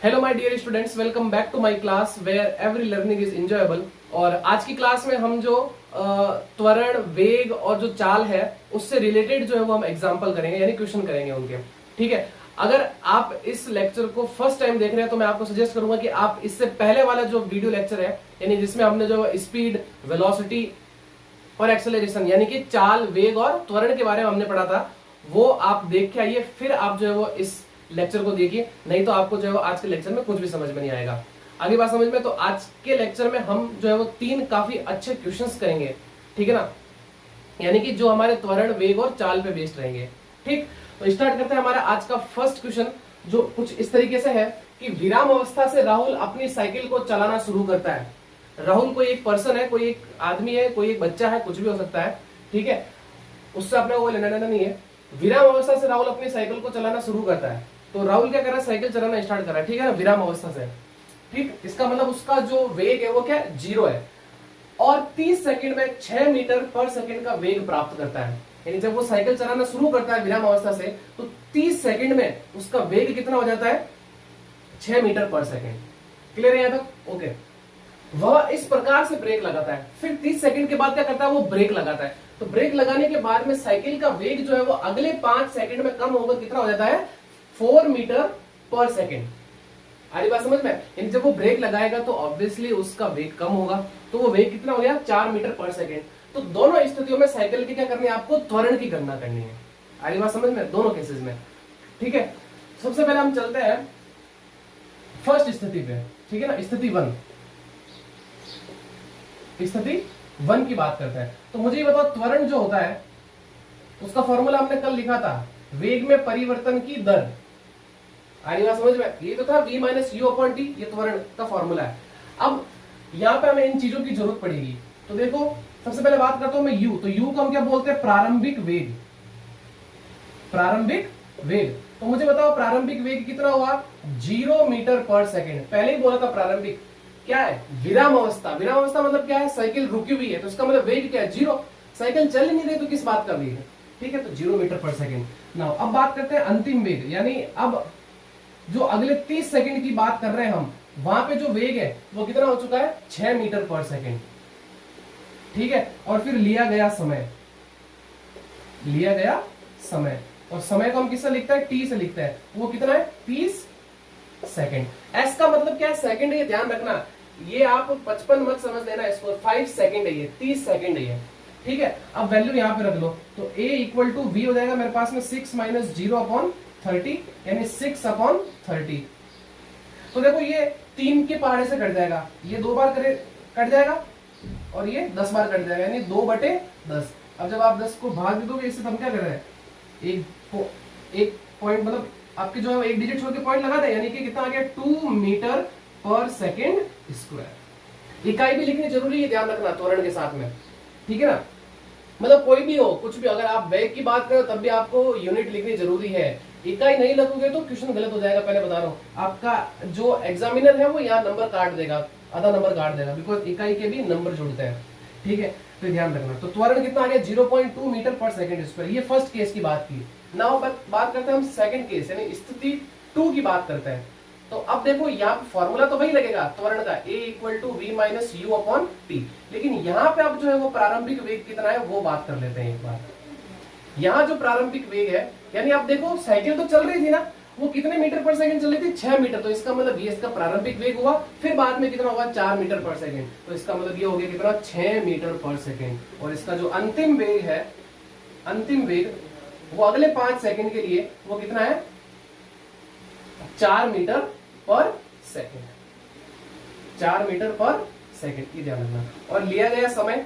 Hello my dear students, welcome back to my class where every learning is enjoyable. और आज की class में हम जो त्वरण, वेग और जो चाल है उससे रिलेटेड जो है वो हम एग्जांपल करेंगे, यानी क्वेश्चन करेंगे उनके। ठीक है, अगर आप इस लेक्चर को फर्स्ट टाइम देख रहे हैं तो मैं आपको सजेस्ट करूंगा कि आप इससे पहले वाला जो वीडियो लेक्चर है, यानी जिसमें हमने जो स्पीड, वेलोसिटी और एक्सेलरेशन यानी कि चाल, वेग और त्वरण के बारे में हमने पढ़ा था, वो आप देख के आइए, फिर आप जो है वो इस लेक्चर को देखिए। नहीं तो आपको जो है वो आज के लेक्चर में कुछ भी समझ में नहीं आएगा। अगली बात समझ में, तो आज के लेक्चर में हम जो है वो 3 काफी अच्छे क्वेश्चंस करेंगे। ठीक है ना, यानी कि जो हमारे त्वरण, वेग और चाल पे बेस्ड रहेंगे। ठीक, तो स्टार्ट करते हैं हमारा आज का फर्स्ट क्वेश्चन, जो कुछ इस तरीके से है कि विराम अवस्था से राहुल अपनी साइकिल को चलाना शुरू करता है। राहुल कोई एक पर्सन है, कोई एक आदमी है, कोई एक बच्चा है, कुछ भी हो सकता है। ठीक है, उससे अपने को लेना देना नहीं है। विराम अवस्था से राहुल अपनी साइकिल को चलाना शुरू करता है। तो राहुल क्या कर रहा है, साइकिल चलाना स्टार्ट कर रहा है। ठीक है ना, विराम अवस्था से। ठीक, इसका मतलब उसका जो वेग है वो क्या है, 0 है। और 30 सेकंड में 6 मीटर पर सेकंड का वेग प्राप्त करता है। यानी जब वो साइकिल चलाना शुरू करता है विराम अवस्था से, तो 30 सेकंड में उसका वेग कितना हो जाता है, 6 मीटर पर सेकंड। क्लियर है यहां तक? ओके। वह इस प्रकार से ब्रेक लगाता है। फिर 30 सेकंड के बाद क्या करता है, वो ब्रेक लगाता है। तो ब्रेक लगाने के बाद में साइकिल का वेग जो है वो अगले 5 सेकंड में कम होकर कितना हो जाता है, 4 मीटर पर सेकंड। आरी बात समझ में? यानी जब वो ब्रेक लगाएगा तो ऑब्वियसली उसका वेग कम होगा, तो वो वेग कितना हो गया, 4 मीटर पर सेकंड। तो दोनों स्थितियों में साइकिल की क्या करनी है, आपको त्वरण की गणना करनी है। आरी बात समझ में, दोनों केसेस में। ठीक है, सबसे पहले हम चलते हैं फर्स्ट स्थिति पे। ठीक है ना, स्थिति 1। स्थिति 1 की बात करते हैं। तो मुझे ये बताओ, त्वरण जो होता है उसका फॉर्मूला हमने कल लिखा था, वेग में परिवर्तन की दर। आरी बात समझ में? ये तो था v minus u upon T, ये त्वरण का फॉर्मूला है। अब यहाँ पे हमें इन चीजों की जरूरत पड़ेगी। तो देखो, सबसे पहले बात करता हूं मैं u। तो u को हम क्या बोलते हैं, प्रारंभिक वेग। प्रारंभिक वेग। तो मुझे बताओ प्रारंभिक वेग कितना हुआ, 0 मीटर पर सेकेंड। पहले ही बोला था प्रारंभिक क्या है, विराम अवस्था। विराम अवस्था मतलब क्या है, साइकिल रुकी हुई है, तो इसका मतलब वेग क्या है, 0। साइकिल चल ही नहीं रही तो किस बात का वेग है। ठीक है, तो 0 मीटर पर सेकेंड। नाउ अब बात करते हैं अंतिम वेग, यानी अब जो अगले 30 सेकंड की बात कर रहे हैं हम, वहां पे जो वेग है वो कितना हो चुका है, 6 मीटर पर सेकंड। ठीक है, और फिर लिया गया समय। लिया गया समय, और समय को हम किससे लिखते हैं, टी से लिखते हैं। वो कितना है, 30 सेकंड। एस का मतलब क्या है, सेकंड है, ये ध्यान रखना। ये आप 55 मत समझ लेना इसको, 5 सेकंड है ये, 30 सेकंड है ये। ठीक है, अब वैल्यू यहां पे रख लो। तो a इक्वल टू वी हो जाएगा मेरे पास में 6 माइनस 0 अपॉन 30, यानी 6 अपॉन 30। तो देखो ये 3 के पहाड़े से कट जाएगा, ये 2 बार करे कट जाएगा, और ये 10 बार कट जाएगा, यानी 2/10। अब जब आप 10 को भाग दे दोगे इससे, तो हम क्या कर रहे हैं, एक पॉइंट, मतलब आपके जो है एक डिजिट छोड़ के पॉइंट लगा दे, यानी कि कितना आ गया, 2 मीटर पर सेकेंड स्क्वायर। इकाई भी लिखनी जरूरी है, ध्यान रखना त्वरण के साथ में। ठीक है ना, मतलब कोई भी हो, कुछ भी, अगर आप वेग की बात करो तब भी आपको यूनिट लिखनी जरूरी है। इकाई नहीं लगोगे तो क्वेश्चन गलत हो जाएगा, पहले बता रहा हूँ। आपका जो एग्जामिनर है वो यहाँ नंबर काट देगा, आधा नंबर काट देगा, बिकॉज इकाई के भी नंबर जुड़ते हैं। ठीक है, तो ध्यान रखना। तो त्वरण कितना आ गया, 0.2 मीटर पर सेकंड स्क्वायर। ये फर्स्ट केस की बात की। नाउ बात करते हैं हम सेकंड केस, यानी स्थिति 2 की बात करते हैं। तो अब देखो, यहाँ पे फॉर्मूला तो वही लगेगा त्वरण का, a equal to v minus u upon t. लेकिन यहाँ पे अब जो है वो प्रारंभिक वेग कितना है वो बात कर लेते हैं एक बार। यहाँ जो प्रारंभिक वेग है, यानी आप देखो साइकिल तो चल रही थी ना, वो कितने मीटर पर सेकंड चल रही थी, 6 मीटर। तो इसका मतलब ये इसका प्रारंभिक वेग हुआ, फिर बाद में कितना होगा, 4 मीटर पर सेकंड। तो इसका मतलब ये हो गया कितना, 6 मीटर पर सेकंड। और इसका जो अंतिम वेग है, अंतिम वेग वो अगले 5 सेकंड के लिए वो कितना है, 4 मीटर पर सेकंड। 4 मीटर पर सेकंड, ये ध्यान रखना। और लिया गया समय,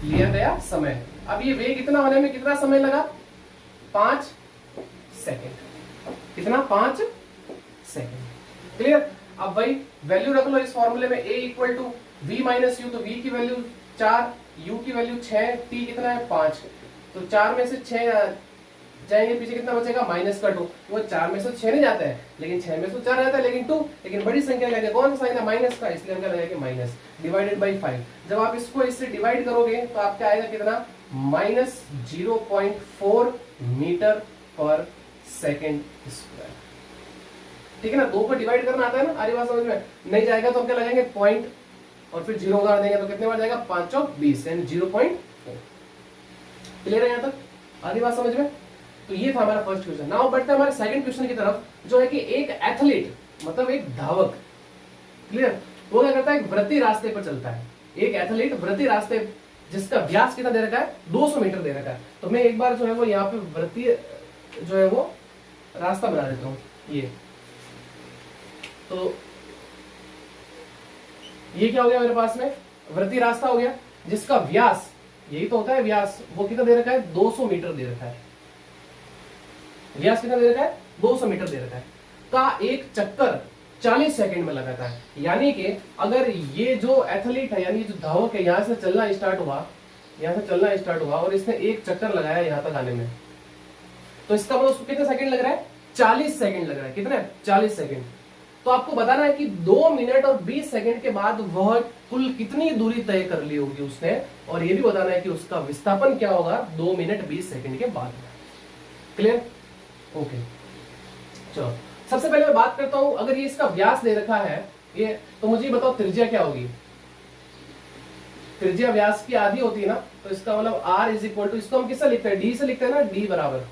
लिया गया समय, अब ये वेग इतना होने में कितना समय लगा, 5 सेकंड। कितना, 5 सेकंड। क्लियर? अब भाई वैल्यू रख लो इस फॉर्मूले में, a equal to v minus u. तो v की वैल्यू 4, u की वैल्यू 6, t कितना है, 5। तो 4 में से 6 जाएंगे, पीछे कितना बचेगा, माइनस का 2। वो 4 में से 6 नहीं जाता है, लेकिन 6 में से 4 रहता है, लेकिन 2। लेकिन बड़ी संख्या लगे, कौन सा साइन है, माइनस का, इसलिए हम क्या लगाएंगे, माइनस डिवाइडेड बाई 5। जब आप इसको इससे डिवाइड करोगे तो आपका आएगा कितना, माइनस 0.4 मीटर पर सेकेंड स्क्वायर। ठीक है ना, 2 को डिवाइड करना आता है ना, आरी बात समझ में नहीं जाएगा तो हम क्या लगाएंगे पॉइंट और फिर 0 उधार देंगे तो कितने बार जाएगा 5 और 20 यानी 0.4। क्लियर है यहाँ तक, आरी बात समझ में। तो ये था हमारा फर्स्ट क्वेश्चन। नाउ बढ़ते हैं हमारे सेकंड क्वेश्चन की तरफ, जो है कि एक एथलीट मतलब एक धावक, क्लियर, वो क्या करता है, एक वृत्तीय रास्ते पर चलता है। एक एथलीट वृत्तीय रास्ते जिसका व्यास कितना दे रखा है 200 मीटर दे रखा है। तो मैं एक बार जो है वो यहाँ पे वृत्तीय जो है वो रास्ता बना देता हूँ। ये तो ये क्या हो गया मेरे पास में, वृत्तीय रास्ता हो गया जिसका व्यास, यही तो होता है व्यास, वो कितना दे रखा है 200 मीटर दे रखा है। व्यास कितना दे रखा है 200 मीटर दे रखा है, का एक चक्कर 40 सेकंड में लगाता है। यानी कि अगर ये जो एथलीट है यानी जो धावक है यहां से चलना स्टार्ट हुआ और इसने एक चक्कर लगाया यहां तक आने में, तो इसका मतलब उसको कितने सेकंड लग रहा है 40 सेकंड लग रहा है। कितने 40 सेकंड। तो आपको बताना है कि 2 मिनट और 20 सेकंड के बाद वह कुल कितनी दूरी तय कर ली होगी उसने, और ये भी बताना है कि उसका विस्थापन क्या होगा 2 मिनट 20 सेकंड के बाद। Clear, okay. चलो सबसे पहले मैं बात करता हूं, अगर ये इसका व्यास दे रखा है ये, तो मुझे बताओ त्रिज्या क्या होगी। त्रिज्या व्यास की आधी होती है ना, तो इसका मतलब r इज इक्वल टू, इसको हम किससे लिखते हैं d से लिखते हैं ना, d बराबर,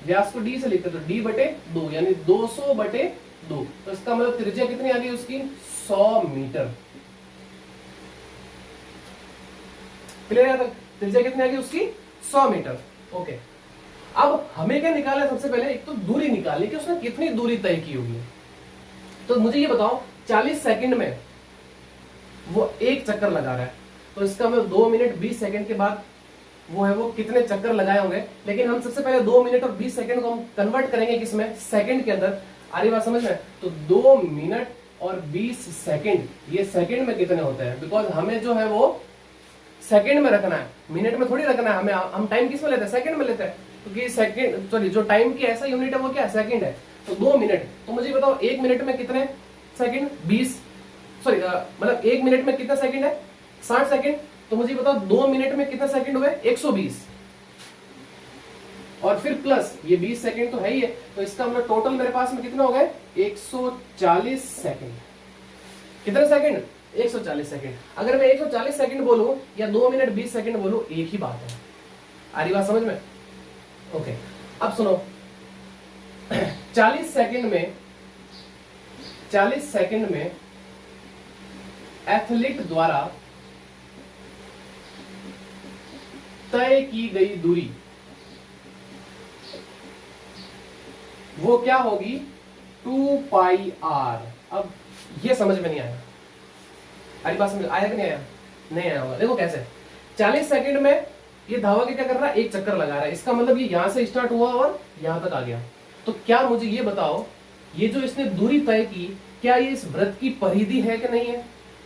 व्यास को d से लिखते हैं तो d बटे 2 यानी 200 बटे 2। तो इसका मतलब त्रिज्या कितनी आ गई उसकी 100 मीटर। क्लियर है, त्रिज्या कितनी आ गई उसकी 100 मीटर। ओके, अब हमें क्या निकालना है, सबसे पहले एक तो दूरी निकालनी कि उसने कितनी दूरी तय की होगी। तो मुझे ये बताओ 40 सेकंड में वो एक चक्कर लगा रहा है, तो इसका मतलब 2 मिनट 20 सेकंड के बाद वो है वो कितने चक्कर लगाए होंगे। लेकिन हम सबसे पहले 2 मिनट और 20 सेकंड को हम कन्वर्ट करेंगे किसमें, सेकंड के अंदर। आ रही बात समझ में। तो 2 मिनट और 20 सेकंड, ये सेकंड में कितने होते हैं, बिकॉज हमें जो है वो सेकंड में रखना है, मिनट में थोड़ी रखना है हमें। हम टाइम किस में लेते हैं, सेकंड में लेते हैं, क्योंकि सेकंड सॉरी जो टाइम की ऐसा यूनिट है वो क्या है, सेकंड है। तो 2 मिनट, तो मुझे बताओ 1 मिनट में कितने सेकंड, 20 सॉरी मतलब 1 मिनट में कितना सेकंड है 60 सेकंड। तो मुझे बताओ 2 मिनट में कितना सेकंड हुए 120, और फिर प्लस ये 20 सेकंड तो है ही है। तो इसका मतलब टोटल मेरे पास में कितना हो गए 140 सेकंड। कितने सेकंड 140 सेकंड। अगर मैं 140 सेकंड बोलूं या 2 मिनट 20 सेकंड बोलूं एक ही बात है। आ रही बात समझ में। ओके, अब सुनो 40 सेकंड में एथलीट द्वारा तय की गई दूरी वो क्या होगी 2 पाई आर। अब ये समझ में नहीं आया, अरे बात समझ आया कि नहीं आया, नहीं आया होगा। देखो कैसे 40 सेकंड में ये धावक क्या कर रहा है, एक चक्कर लगा रहा है। इसका मतलब ये यहां से स्टार्ट हुआ और यहां तक आ गया। तो क्या मुझे ये बताओ, ये जो इसने दूरी तय की, क्या ये इस वृत्त की परिधि है कि नहीं है।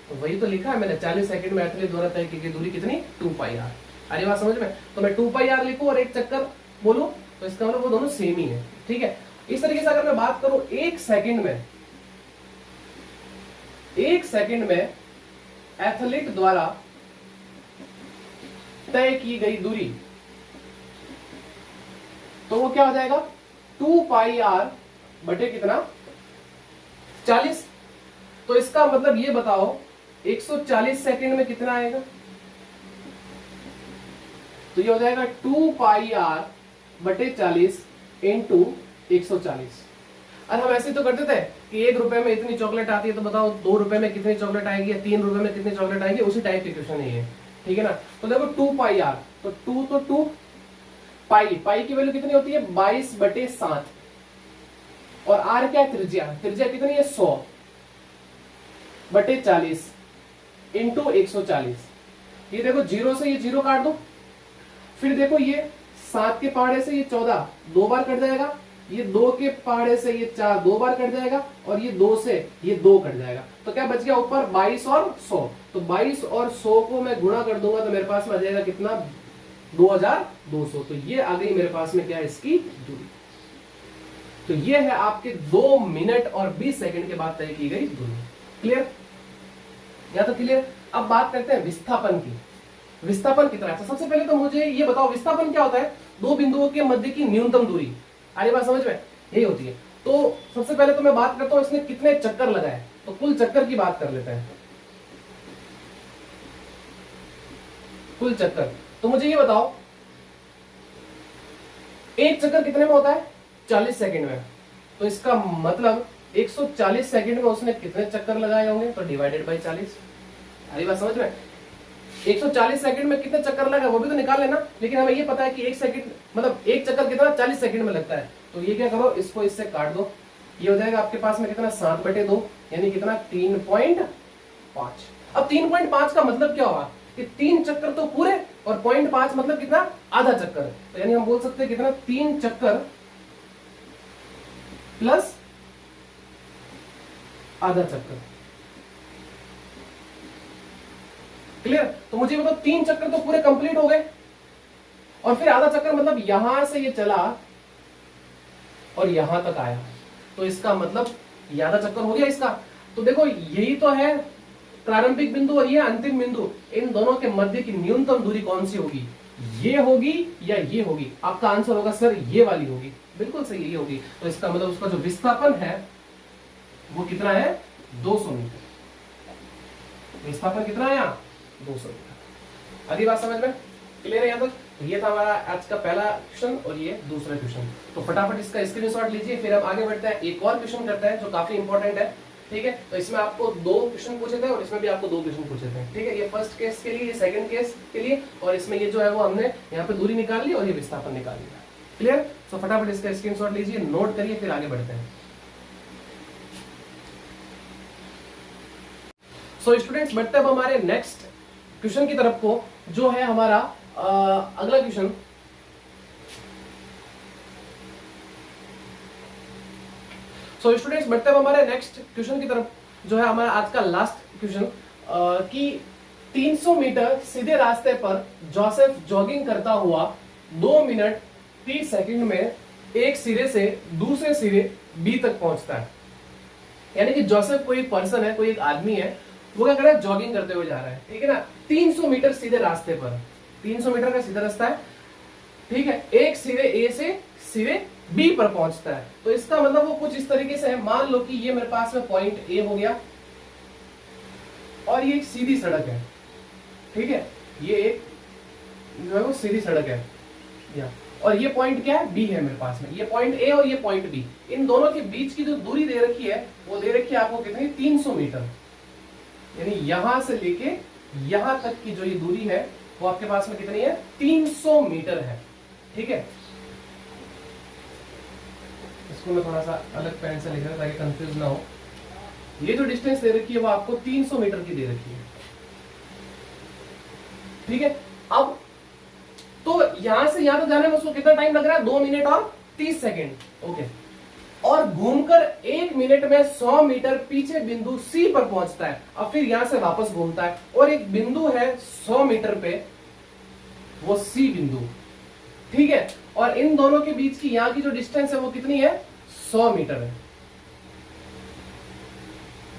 तो वही तो लिखा है मैंने, 40 सेकंड में एथलीट द्वारा तय की गई दूरी कितनी 2 पाई आर। अरे बात समझ में। तो मैं 2 पाई आर लिखूं और एक चक्कर बोलूं तो इसका मतलब वो दोनों सेम ही है। ठीक है, इस तरीके से अगर मैं बात करूं 1 सेकंड में एथलीट द्वारा तय की गई दूरी, तो वो क्या हो जाएगा 2 पाई आर बटे कितना 40। तो इसका मतलब ये बताओ 140 सेकंड में कितना आएगा। तो ये हो जाएगा 2 पाई आर बटे 40 इंटू 140। और हम ऐसे तो करते थे कि 1 रुपए में इतनी चॉकलेट आती है, तो बताओ 2 रुपए में कितनी चॉकलेट आएगी या 3 रुपए में कितनी चॉकलेट आएगी, उसी टाइप की क्वेश्चन है ये। ठीक है ना। तो देखो 2 पाई आर, तो 2 पाई, पाई की वैल्यू कितनी होती है 22 बटे 7, और आर क्या है त्रिज्या, त्रिज्या कितनी है 100 बटे 40 इंटू 140। ये देखो 0 से ये 0 काट दो, फिर देखो ये 7 के पहाड़े से ये 14 2 बार कट जाएगा, ये 2 के पहाड़े से ये 4 2 बार कट जाएगा, और ये 2 से ये 2 कट जाएगा। तो क्या बच गया ऊपर 22 और 100। तो 22 और 100 को मैं गुणा कर दूंगा तो मेरे पास में आ जाएगा कितना 2200। तो ये आ गई मेरे पास में क्या है इसकी दूरी। तो ये है आपके 2 मिनट और 20 सेकंड के बाद तय की गई दूरी। क्लियर, या तो क्लियर। अब बात करते हैं विस्थापन की। विस्थापन कितना है, तो सबसे पहले तो मुझे ये बताओ विस्थापन क्या होता है, 2 बिंदुओं के मध्य की न्यूनतम दूरी। अरे बात समझ में, यही होती है। तो सबसे पहले तो मैं बात करता हूं इसने कितने चक्कर लगाए, तो कुल चक्कर की बात कर लेते हैं। कुल चक्कर, तो मुझे ये बताओ एक चक्कर कितने में होता है? 40 सेकंड में। तो इसका मतलब 140 सेकंड में उसने कितने चक्कर लगाए होंगे? तो डिवाइडेड बाई 40। अरे बात समझ में? 140 सेकंड में कितने चक्कर लगा वो भी तो निकाल लेना। लेकिन हमें ये पता है कि एक सेकंड मतलब एक चक्कर कितना 40 सेकंड में लगता है। तो ये क्या करो, इसको इससे काट दो, ये हो जाएगा आपके पास में कितना 7/2 यानी कितना 3.5। अब 3.5 का मतलब क्या हुआ कि 3 चक्कर तो पूरे और 0.5 मतलब कितना आधा चक्कर। तो यानी हम बोल सकते हैं कितना 3 चक्कर प्लस आधा चक्कर। क्लियर? तो मुझे बताओ 3 चक्कर तो पूरे कंप्लीट हो गए और फिर आधा चक्कर मतलब यहां से ये चला और यहां तक आया, तो इसका मतलब ये आधा चक्कर हो गया इसका। तो देखो यही तो है प्रारंभिक बिंदु और ये अंतिम बिंदु, इन दोनों के मध्य की न्यूनतम दूरी कौन सी होगी? ये होगी या ये होगी? आपका आंसर होगा सर ये वाली होगी। बिल्कुल सही, ये होगी। तो इसका मतलब उसका जो विस्थापन है वो कितना है? 200 मीटर। विस्थापन कितना है यहाँ? 200 मीटर। आधी बात समझ में क्लियर है यहाँ तक? तो ये था हमारा आज का पहला क्वेश्चन और ये दूसरा क्वेश्चन। तो फटाफट इसका स्क्रीनशॉट लीजिए, फिर हम आगे बढ़ते हैं। एक और क्वेश्चन करते हैं जो काफी इंपॉर्टेंट है, ठीक है? तो इसमें आपको 2 क्वेश्चन पूछे थे और इसमें भी आपको 2 क्वेश्चन पूछे थे, ठीक है? ये फर्स्ट केस के लिए, ये सेकंड केस के लिए, और इसमें ये जो है वो हमने यहाँ पे दूरी निकाल ली और ये विस्थापन निकाल लिया। क्लियर? तो फटाफट इसका स्क्रीनशॉट लीजिए, नोट करिए, फिर आगे बढ़ते हैं। सो स्टूडेंट्स, बढ़ते अब हमारे नेक्स्ट क्वेश्चन की तरफ को, जो है हमारा अगला क्वेश्चन। सो स्टूडेंट्स, बढ़ते अब हमारे नेक्स्ट क्वेश्चन की तरफ, जो है हमारा आज का लास्ट क्वेश्चन कि 300 मीटर सीधे रास्ते पर जोसेफ जॉगिंग करता हुआ 2 मिनट 30 सेकंड में एक सिरे से दूसरे सिरे बी तक पहुंचता है। यानी कि जोसेफ कोई पर्सन है, कोई एक आदमी है, वो क्या कर रहा है? जॉगिंग करते हुए जा रहा है, ठीक है ना? 300 मीटर सीधे रास्ते पर, 300 मीटर का सीधा रास्ता है, ठीक है? एक सिरे ए से सिरे बी पर पहुंचता है। तो इसका मतलब वो कुछ इस तरीके से है, मान लो कि ये मेरे पास में पॉइंट ए हो गया और ये एक सीधी सड़क है, ठीक है? ये एक जो है वो सीधी सड़क है या, और ये पॉइंट क्या है? बी है मेरे पास में। ये पॉइंट ए और ये पॉइंट बी, इन दोनों के बीच की जो दूरी दे रखी है वो दे रखी है आपको कितनी? 300 मीटर। यानी यहां से लेके यहां तक की जो ये दूरी है वो आपके पास में कितनी है? 300 मीटर है, ठीक है? इसको मैं थोड़ा सा अलग पेन से लिख रहा हूं ताकि कंफ्यूज ना हो। ये जो डिस्टेंस दे रखी है वो आपको 300 मीटर की दे रखी है, ठीक है? अब तो यहां से यहां तक जाने में उसको कितना टाइम लग रहा है? 2 मिनट और 30 सेकेंड, ओके? और घूमकर 1 मिनट में 100 मीटर पीछे बिंदु सी पर पहुंचता है। अब फिर यहां से वापस घूमता है और एक बिंदु है 100 मीटर पे, वो सी बिंदु, ठीक है? और इन दोनों के बीच की यहां की जो डिस्टेंस है वो कितनी है? 100 मीटर है।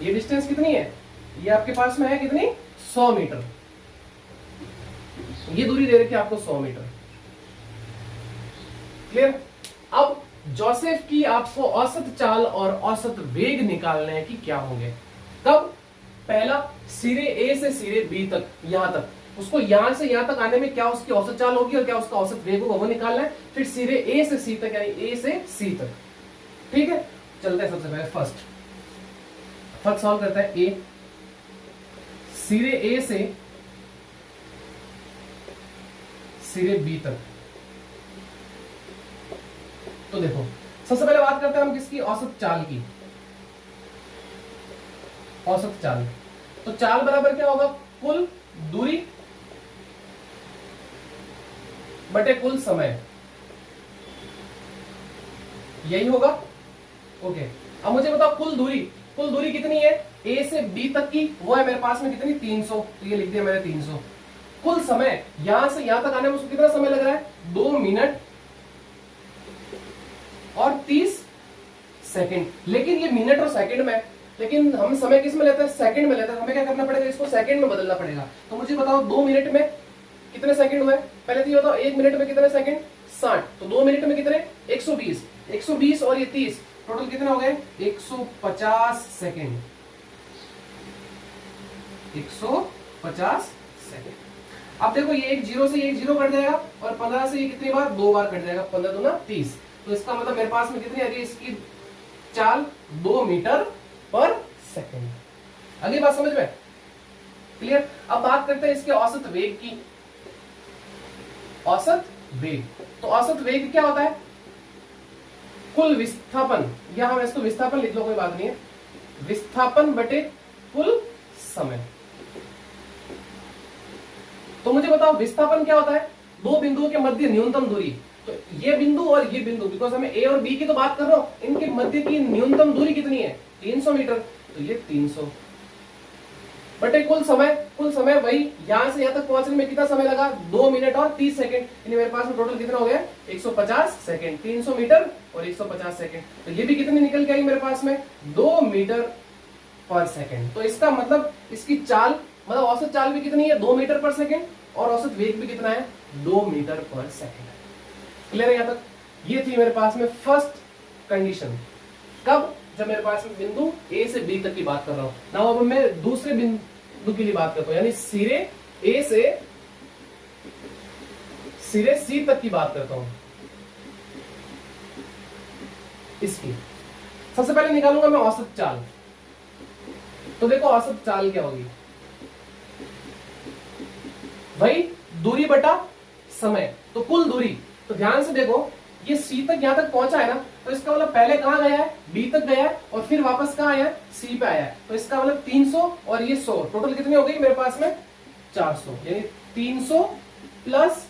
ये डिस्टेंस कितनी है? ये आपके पास में है कितनी? 100 मीटर। ये दूरी दे रखी है आपको 100 मीटर। क्लियर? अब जोसेफ की आपको औसत चाल और औसत वेग निकालने हैं कि क्या होंगे। कब? पहला, सिरे ए से सिरे बी तक, यहां तक, उसको यहां से यहां तक आने में क्या उसकी औसत चाल होगी और क्या उसका औसत वेग होगा वो निकालना है। फिर सिरे ए से सी तक, यानी ए से सी तक, ठीक है? चलते हैं सबसे पहले फर्स्ट सॉल्व करता है। ए, सिरे ए से सिरे बी तक। तो देखो सबसे पहले बात करते हैं हम किसकी? औसत चाल की। औसत चाल, तो चाल बराबर क्या होगा? कुल दूरी बटे कुल समय, यही होगा, ओके? अब मुझे बताओ कुल दूरी कितनी है? ए से बी तक की, वो है मेरे पास में कितनी? 300। तो ये लिख दिया मैंने 300। कुल समय, यहां से यहां तक आने में उसको कितना समय लग रहा है? 2 मिनट और 30 सेकंड। लेकिन ये मिनट और सेकंड में, लेकिन हम समय किस में लेते हैं? सेकंड में लेते हैं। हमें क्या करना पड़ेगा? इसको सेकंड में बदलना पड़ेगा। तो मुझे बताओ 2 मिनट में कितने सेकंड हुए? पहले तो ये बताओ 1 मिनट में कितने सेकंड? 60। तो 2 मिनट में कितने? 120। 120 और ये 30, टोटल कितने हो गए 150 सेकेंड, 150 सेकेंड। अब देखो ये एक जीरो से एक जीरो कट जाएगा और 15 से ये कितनी बार 2 बार कट जाएगा, 15 दूना 30। तो इसका मतलब मेरे पास में कितनी आ रही है इसकी चाल 2 मीटर पर सेकेंड। अगली बात समझ में क्लियर। अब बात करते हैं इसके औसत वेग की। औसत वेग, तो औसत वेग क्या होता है, कुल विस्थापन, या हम इसको विस्थापन लिख लो कोई बात नहीं है, विस्थापन बटे कुल समय। तो मुझे बताओ विस्थापन क्या होता है, दो बिंदुओं के मध्य न्यूनतम दूरी। तो ये बिंदु और ये बिंदु, बिकॉज हमें ए और बी की तो बात कर रहा हूं, इनके मध्य की न्यूनतम दूरी कितनी है 300 मीटर। तो ये 300 बटे कुल समय। कुल समय वही यहां से यहां तक पहुंचने में कितना समय लगा 2 मिनट और 30 सेकंड। यानी मेरे पास में टोटल कितना हो गया 150 सेकंड, 300 मीटर और 150 सेकंड। तो ये भी कितनी निकल के आई मेरे पास में 2 मीटर पर सेकंड। तो इसका मतलब इसकी चाल, मतलब औसत चाल भी कितनी है 2 मीटर पर सेकंड और औसत वेग भी कितना है 2 मीटर पर सेकंड। क्लियर है यहां तक। ये थी मेरे पास में फर्स्ट कंडीशन। कब, जब मेरे पास में बिंदु ए से बी तक की बात कर रहा हूं ना। अब मैं दूसरे बिंदु के लिए बात करता हूं, यानी सिरे ए से सिरे सी तक की बात करता हूं। इसकी सबसे पहले निकालूंगा मैं औसत चाल। तो देखो औसत चाल क्या होगी, भाई दूरी बटा समय, तो कुल दूरी। तो ध्यान से देखो ये सी तक यहां तक पहुंचा है ना, तो इसका मतलब पहले कहां गया है बी तक गया है और फिर वापस कहां आया है सी पे आया है। तो इसका मतलब 300 और ये 100, टोटल कितनी हो गई मेरे पास में 400, यानी 300 प्लस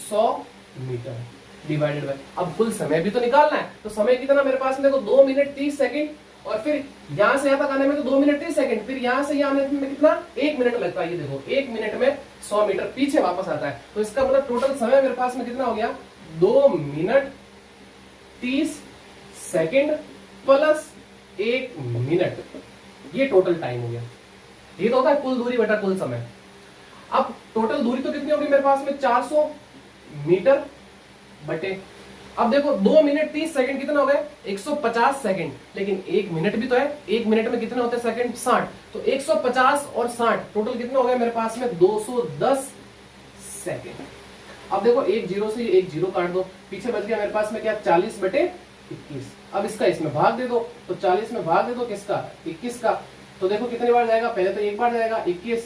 100 मीटर डिवाइडेड बाय। अब कुल समय भी तो निकालना है, तो समय कितना मेरे पास में देखो 2 मिनट 30 सेकंड और फिर यहां से यहां तक आने में तो 2 मिनट 30 सेकंड, फिर यहां से यहां आने में कितना 1 मिनट लगता है। ये देखो 1 मिनट में 100 मीटर पीछे वापस आता है। तो इसका मतलब टोटल समय मेरे पास में कितना हो गया 2 मिनट 30 सेकंड प्लस 1 मिनट, ये टोटल टाइम हो गया। ये तो होता है कुल दूरी बटा कुल समय। अब टोटल दूरी तो कितनी होगी मेरे पास में 400 मीटर बटे, अब देखो 2 मिनट 30 सेकंड कितना हो गए 150 सेकंड, लेकिन 1 मिनट भी तो है, 1 मिनट में कितने होते हैं सेकंड 60। तो 150 और 60 टोटल कितना हो गया मेरे पास में 210 सेकंड। अब देखो एक जीरो से एक जीरो काट दो, पीछे बच गया मेरे पास में क्या 40 बटे 21। अब इसका इसमें भाग दे दो, तो 40 में भाग दे दो किसका 21 का। तो देखो कितनी बार जाएगा, पहले तो एक बार जाएगा 21,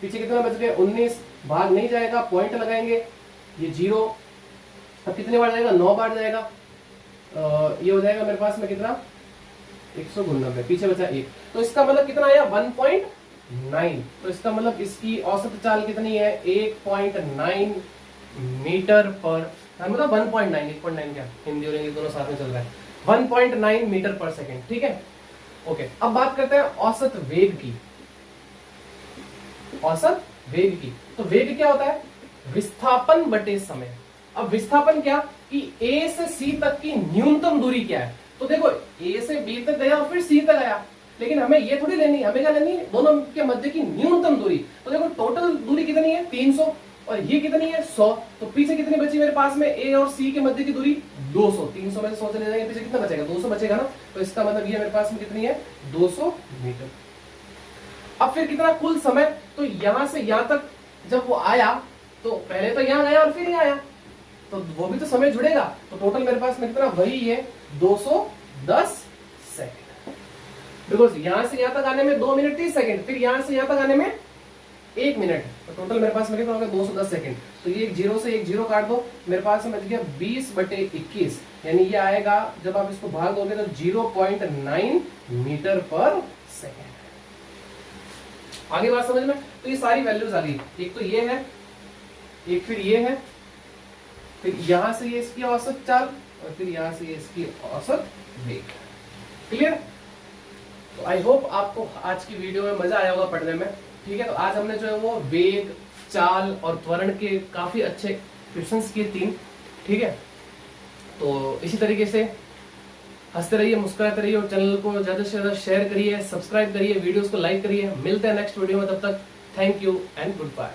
पीछे कितना बच गया 19, भाग नहीं जाएगा पॉइंट लगाएंगे ये जीरो। अब कितने बार जाएगा 9 बार जाएगा, ये हो जाएगा मेरे पास में कितना 199, पीछे बचा 1। तो इसका मतलब कितना आया 1.9। तो इसका मतलब इसकी औसत चाल कितनी है 1.9 मीटर पर, मतलब 1.9, 1.9 क्या हिंदी और इंग्लिश दोनों साथ में चल रहा है, 1.9 मीटर पर सेकेंड। ठीक है ओके। अब बात करते हैं औसत वेग की। औसत वेग की, तो वेग क्या होता है विस्थापन बटे समय। अब विस्थापन क्या कि ए से सी तक की न्यूनतम दूरी क्या है। तो देखो ए से बी तक गया और फिर सी तक गया, लेकिन हमें ये थोड़ी लेनी, हमें क्या लेनी है दोनों के मध्य की न्यूनतम दूरी। तो देखो टोटल दूरी कितनी है 300 और ये कितनी है 100। तो पीछे कितनी बची मेरे पास में ए और सी के मध्य की दूरी 200, 300 में से 100 चले जाएंगे, पीछे कितना बचेगा 200 बचेगा ना। तो इसका मतलब ये मेरे पास में कितनी है 200 मीटर। अब फिर कितना कुल समय, तो यहां से यहां तक जब वो आया तो पहले तो यहां गया और फिर यहां आया, तो वो भी तो समय जुड़ेगा। तो टोटल मेरे पास में कितना वही है 210 सेकंड, बिकॉज यहां से यहां तक आने में 2 मिनट 30 सेकंड, फिर यहां से यहां तक आने में 1 मिनट। तो टोटल मेरे पास में कितना होगा 210 सेकंड। तो ये एक जीरो से एक जीरो काट दो, मेरे पास में बच गया 20 बटे 21, यानी ये आएगा जब आप इसको भाग दोगे तो 0.9 मीटर पर सेकंड। आगे बात समझ में। तो ये सारी वैल्यूज आ गई, एक तो ये है, एक फिर ये है, फिर यहां से ये इसकी औसत चाल और फिर यहां से ये इसकी औसत वेग। क्लियर। तो आई होप आपको आज की वीडियो में मजा आया होगा पढ़ने में। ठीक है, तो आज हमने जो है वो वेग, चाल और त्वरण के काफी अच्छे क्वेश्चंस किए 3। ठीक है, तो इसी तरीके से हंसते रहिए, मुस्कुराते रहिए और चैनल को ज्यादा से ज्यादा शेयर करिए, सब्सक्राइब करिए, वीडियोस को लाइक करिए। मिलते हैं नेक्स्ट वीडियो में, तब तक thank you and good bye.